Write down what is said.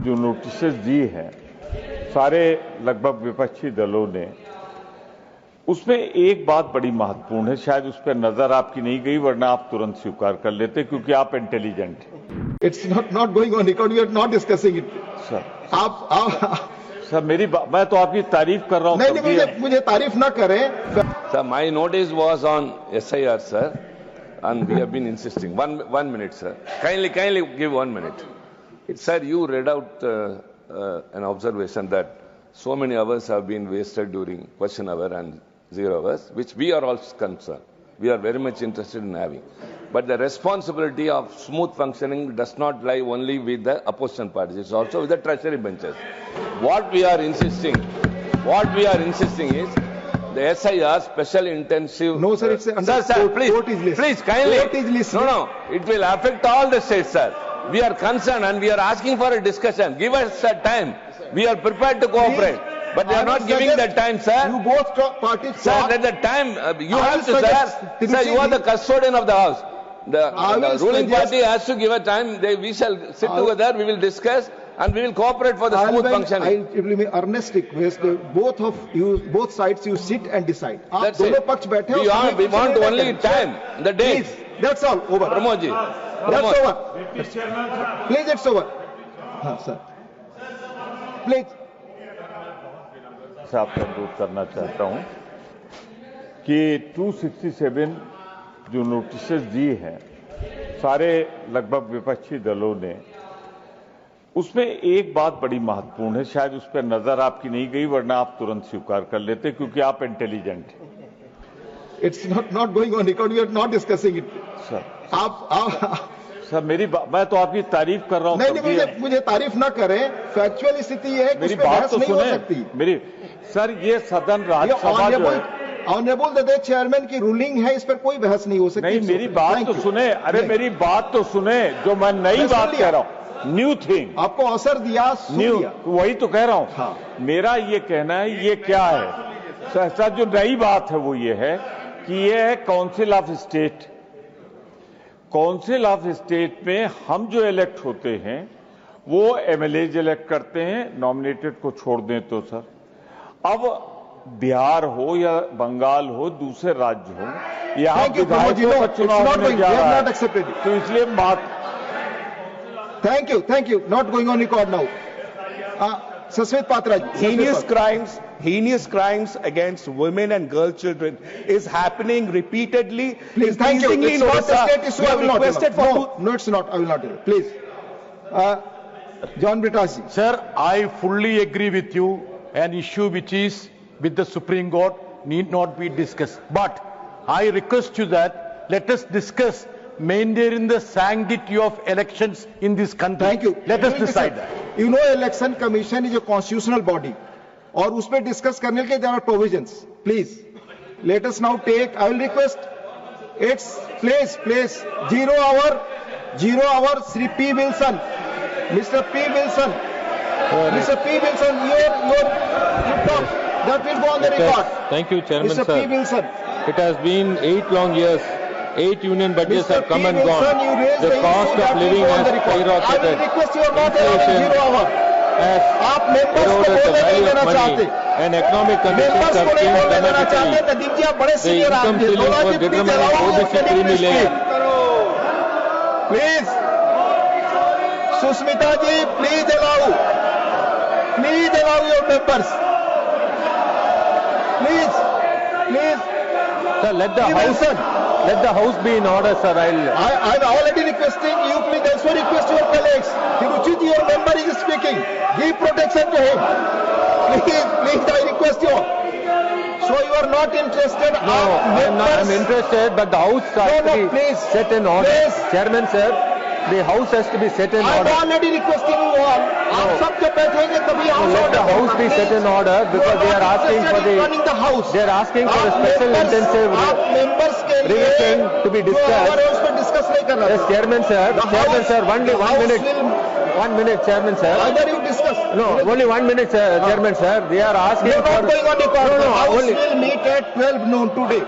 जो नोटिसेस दी हैं सारे लगभग विपक्षी दलों ने, उसमें एक बात बड़ी महत्वपूर्ण है, शायद उस पर नजर आपकी नहीं गई, वरना आप तुरंत स्वीकार कर लेते क्योंकि आप इंटेलिजेंट हैं। It's not going on record, we are not discussing it sir. आप सर मैं तो आपकी तारीफ कर रहा हूं। नहीं, मुझे तारीफ ना करें। Sir, my notice was on SIR, sir, and we have been insisting. One minute, sir. Kindly give 1 minute. Sir, you read out an observation that so many hours have been wasted during question hour and 0 hours, which we are also concerned. We are very much interested in having. But the responsibility of smooth functioning does not lie only with the opposition parties. It's also with the treasury benches. What we are insisting is the SIR special intensive. No, sir, it's under sir, please, kindly. Court is listening. No, it will affect all the states, sir. We are concerned and we are asking for a discussion. Give us a time. We are prepared to cooperate. But they are not giving the time, sir. You both parties. Sir, at the time, you have to, sir. Sir, you are the custodian of the house. The ruling party has to give a time. We shall sit together, we will discuss, and we will cooperate for the smooth functioning. I will earnest request both sides you sit and decide. That's it. We want only time, the date. Please, that's all. Over. Pramod ji. That's over. Please, it's over. Sir. Please. से आपका अनुरोध करना चाहता हूं कि 267 जो notices दी हैं सारे लगभग विपक्षी दलों ने, उसमें एक बात बड़ी महत्वपूर्ण है, शायद उस पर नजर आपकी नहीं गई, वरना आप तुरंत स्वीकार कर लेते क्योंकि आप इंटेलिजेंट हैं। It's not going on record, we are not discussing it. Sir sir मैं तो आपकी तारीफ कर रहा हूं। नहीं, मुझे तारीफ ना करें। फैक्चुअल स्थिति है, मेरी बात तो सुने। सर ये सदन राज्यसभा जो है, ऑनरेबल द चेयरमैन की रूलिंग है, इस पर कोई बहस नहीं हो सकती। नहीं, मेरी बात तो सुने। अरे मेरी बात तो सुने, जो मैं नई बात कह रहा हूं, न्यू थिंग आपको अवसर दिया, न्यू, वही तो कह रहा हूं। मेरा ये कहना है, ये क्या है सर, जो नई बात है वो ये है कि ये है council of state. Council of state में हम जो इलेक्ट होते हैं वो एमएलएज इलेक्ट करते हैं, नॉमिनेटेड को छोड़ दें तो सर। अब बिहार हो या बंगाल हो, दूसरे राज्य हो, यहाँ विधायकों का चुनाव होने जा रहा है, तो इसलिए बात। Thank you not going on record now. Susmit Patra, heinous crimes against women and girl children is happening repeatedly. Please, thank you. It's not a state issue. I will not. No, it's not. I will not. Please, John Brittaji. Sir, I fully agree with you. An issue which is with the Supreme Court need not be discussed. But I request you that let us discuss maintaining the sanctity of elections in this country. Thank you. Let us decide that. You know, Election Commission is a constitutional body, और उस पर discuss करने के there are provisions. Please, let us now take. I will request. It's please 0 hour. Sri P. Wilson, Mr. P. Wilson, your talk that will go on the record. Thank you, Chairman, Mr. sir. P. Wilson. It has been 8 long years. 8 union budgets have come and gone. The cost of living has skyrocketed. I will request you not allowing 0 hour. आप members को बोलने नहीं देना चाहते, and economic conditions have changed dramatically. The income ceiling for determining OBC premium. Please, Susmita ji, please allow your members. Please. Sir, let the house be in order, sir. I'm already requesting you. Please also request your colleagues. Tiruchit, your member is speaking. Give protection to him. Please, I request you. So you are not interested? No, I'm interested, but the house has to be set in order. Please. Chairman, sir, the house has to be set in order. I'm already requesting you all. आप सब जब बैठेंगे तभी let the house be set in order because they are asking for they are asking for a special intensive revision to be discussed. Yes, Chairman, sir, only 1 minute. 1 minute, Chairman, sir. Either you discuss. No, only 1 minute, sir, Chairman, sir. They are asking for. Not going on the court. No, The house will meet at 12 noon today.